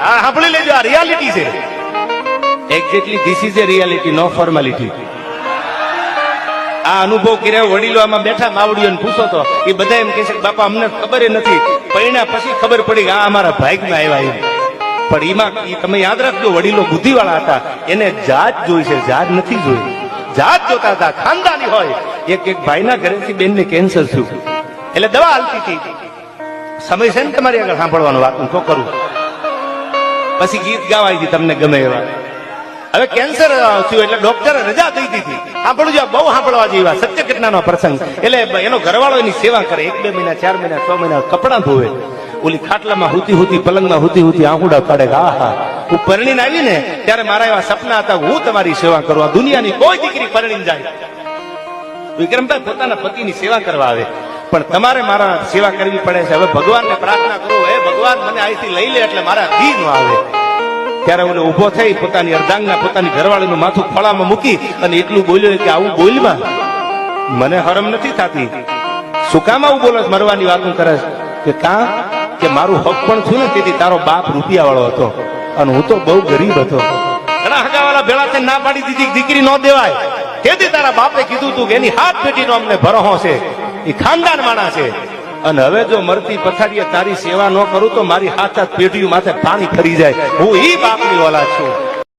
આ સાંભળી લેજો, આ રિયાલિટી છે. Exactly this is a reality, no formality. આ અનુભવ કર્યા વડીલો આમાં બેઠા માવડીઓને પૂછો તો એ બધા એમ કહે છે કે બાપા અમને ખબર નથી, પરિણા પછી ખબર પડી કે આ અમારા ભાગમાં આવ્યા એમ. પણ એમાં તમે યાદ રાખજો, વડીલો બુદ્ધિવાળા હતા, એને જાત જોઈ છે, જાત નથી જોઈ. જાત જોતા હતા, ખાનદાની હોય. એક ભાઈના ઘરેથી બેનને કેન્સર થયું, એટલે દવા હાલતી હતી. સમય છે ને તમારી આગળ સાંભળવાનો, વાત હું તો કરું, પછી ગીત ગાવાય છે તમને ગમે એવા. હવે કેન્સર થયું એટલે ડોક્ટરે રજા દઈ દીધી. સાંભળજો, બહુ સાંભળવા જેવા સત્ય ઘટનાનો પ્રસંગ. એટલે એનો ઘરવાળો એની સેવા કરે, 1-2 મહિના 4 મહિના 6 મહિના કપડાં ધોવે, ઓલી ખાટલામાં હુતી પલંગમાં હુતી આંખુડા કાઢે. આહા, હું પરણીને આવી ને ત્યારે મારા એવા સપના હતા, હું તમારી સેવા કરું. આ દુનિયાની કોઈ દીકરી પરણીને જાય, વિક્રમભાઈ પોતાના પતિની સેવા કરવા આવે, પણ તમારે મારા સેવા કરવી પડે છે. હવે ભગવાનને પ્રાર્થના કરો, હે ભગવાન મને અહીંથી લઈ લે એટલે મારા દી ન આવે. ત્યારે ઓલો ઉભો થઈ પોતાની અર્ધાંગના પોતાની ઘરવાળીનું માથું ખોળામાં મૂકી અને એટલું બોલ્યો કે આવું બોલમાં મને હરમ નથી થતી. શું કામ આવું બોલો, મરવાની વાતું કરે કે કા કે મારું હક પણ થયું ને તેથી તારો બાપ રૂપિયા વાળો હતો અને હું તો બહુ ગરીબ હતો. ઘણા હગાવાળા ભેળા થઈને ના પાડી દીધી, દીકરી ન દેવાય. તેથી તારા બાપે કીધું તું કે એની હાથ પેટીનો અમને ભરોહો છે, એ ખાનદાન માણસ છે. અને હવે જો મરતી પથારીએ તારી સેવા ન કરું તો મારી હાથ પેઢીઓ માથે પાણી ફરી જાય. હું ઈ બાપની ઓલાદ છું.